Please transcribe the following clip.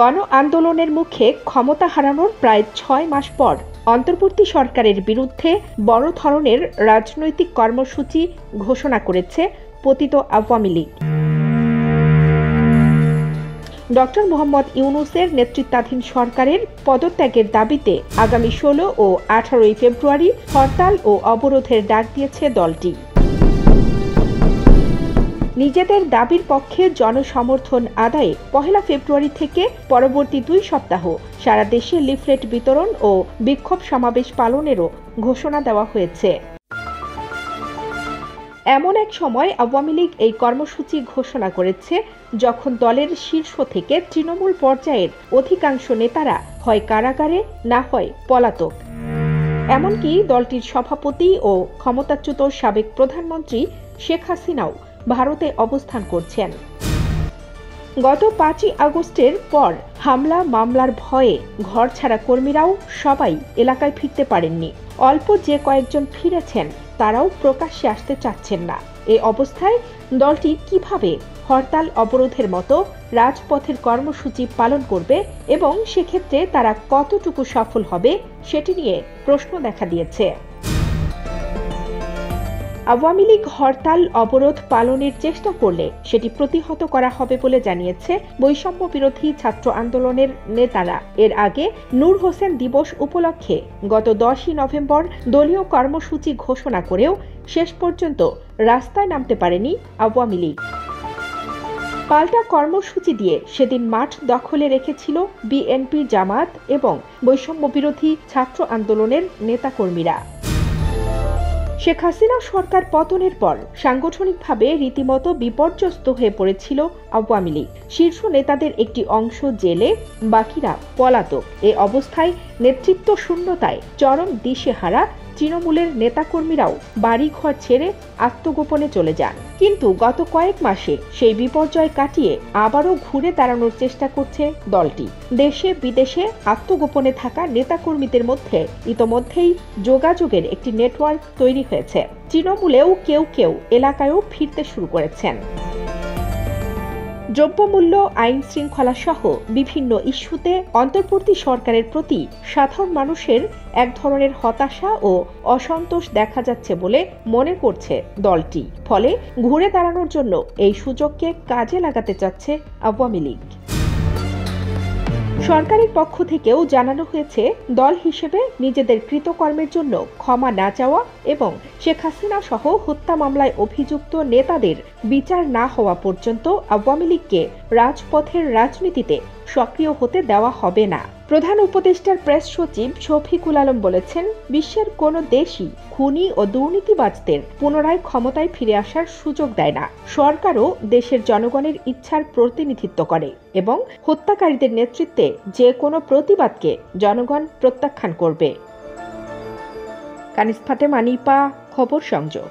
গণ আন্দোলনের মুখে ক্ষমতা হারানোর প্রায় ৬ মাস পর অন্তর্বর্তী সরকারের বিরুদ্ধে বড় ধরনের রাজনৈতিক কর্মসূচি ঘোষণা করেছে পতিত আওয়ামী লীগ। ডক্টর মোহাম্মদ ইউনূসের নেতৃত্বাধীন সরকারের পদত্যাগের দাবিতে আগামী ১৬ ও ১৮ ফেব্রুয়ারি হরতাল ও অবরোধের ডাক দিয়েছে দলটি। নিজেদের দাবির পক্ষে জনসমর্থন আদায়ে ১ ফেব্রুয়ারি থেকে পরবর্তী ২ সপ্তাহ সারা দেশে লিফলেট বিতরণ ও বিক্ষোভ সমাবেশ পালনেরও ঘোষণা দেওয়া হয়েছে। এমন এক সময় আওয়ামী লীগ এই কর্মসূচি ঘোষণা করেছে যখন দলের শীর্ষ থেকে তৃণমূল পর্যায়ের অধিকাংশ নেতারা হয় কারাগারে, না হয় পলাতক। এমনকি দলটির সভাপতি ও ক্ষমতাচ্যুত সাবেক প্রধানমন্ত্রী শেখ হাসিনাও ভারতে অবস্থান করছেন। গত ৫ই আগস্টের পর হামলা মামলার ভয়ে ঘরছাড়া কর্মীরাও সবাই এলাকায় ফিরতে পারেননি। অল্প যে কয়েকজন ফিরেছেন তারাও প্রকাশ্যে আসতে চাচ্ছেন না। এই অবস্থায় দলটি কিভাবে হরতাল অবরোধের মতো রাজপথের কর্মসূচি পালন করবে এবং সেক্ষেত্রে তারা কতটুকু সফল হবে সেটি নিয়ে প্রশ্ন দেখা দিয়েছে। আওয়ামী লীগ হরতাল অবরোধ পালনের চেষ্টা করলে সেটি প্রতিহত করা হবে বলে জানিয়েছে বৈষম্য বিরোধী ছাত্র আন্দোলনের নেতারা। এর আগে নূর হোসেন দিবস উপলক্ষে গত ১০ই নভেম্বর দলীয় কর্মসূচি ঘোষণা করেও শেষ পর্যন্ত রাস্তায় নামতে পারেনি আওয়ামী লীগ। পাল্টা কর্মসূচি দিয়ে সেদিন মাঠ দখলে রেখেছিল বিএনপি, জামায়াত এবং বৈষম্য বিরোধী ছাত্র আন্দোলনের নেতাকর্মীরা। শেখ হাসিনা সরকার পতনের পর সাংগঠনিকভাবে রীতিমতো বিপর্যস্ত হয়ে পড়েছিল আওয়ামী লীগ। শীর্ষ নেতাদের একটি অংশ জেলে, বাকিরা পলাতক। এ অবস্থায় নেতৃত্ব শূন্যতায় চরম দিশেহারা তৃণমূলের নেতাকর্মীরাও বাড়িঘর ছেড়ে আত্মগোপনে চলে যান। কিন্তু গত কয়েক মাসে সেই বিপর্যয় কাটিয়ে আবারও ঘুরে দাঁড়ানোর চেষ্টা করছে দলটি। দেশে বিদেশে আত্মগোপনে থাকা নেতাকর্মীদের মধ্যে ইতোমধ্যেই যোগাযোগের একটি নেটওয়ার্ক তৈরি হয়েছে। তৃণমূলেও কেউ কেউ এলাকায়ও ফিরতে শুরু করেছেন। দ্রব্যমূল্য, আইন শৃঙ্খলা সহ বিভিন্ন ইস্যুতে অন্তর্বর্তী সরকারের প্রতি সাধারণ মানুষের এক ধরনের হতাশা ও অসন্তোষ দেখা যাচ্ছে বলে মনে করছে দলটি। ফলে ঘুরে দাঁড়ানোর জন্য এই সুযোগকে কাজে লাগাতে চাচ্ছে আওয়ামী লীগ। সরকারের পক্ষ থেকেও জানানো হয়েছে দল হিসেবে নিজেদের কৃতকর্মের জন্য ক্ষমা না চাওয়া এবং শেখ হাসিনা সহ হত্যা মামলায় অভিযুক্ত নেতাদের বিচার না হওয়া পর্যন্ত আওয়ামী লীগকে রাজপথের রাজনীতিতে সক্রিয় হতে দেওয়া হবে না। প্রধান উপদেষ্টার প্রেস সচিব শফিকুল আলম বলেছেন, বিশ্বের কোনো দেশই খুনি ও দুর্নীতিবাজদের পুনরায় ক্ষমতায় ফিরে আসার সুযোগ দেয় না। সরকারও দেশের জনগণের ইচ্ছার প্রতিনিধিত্ব করে এবং হত্যাকারীদের নেতৃত্বে যে কোনো প্রতিবাদকে জনগণ প্রত্যাখ্যান করবে। কানিজ ফাতেমা, নিপা, খবর সংযোগ।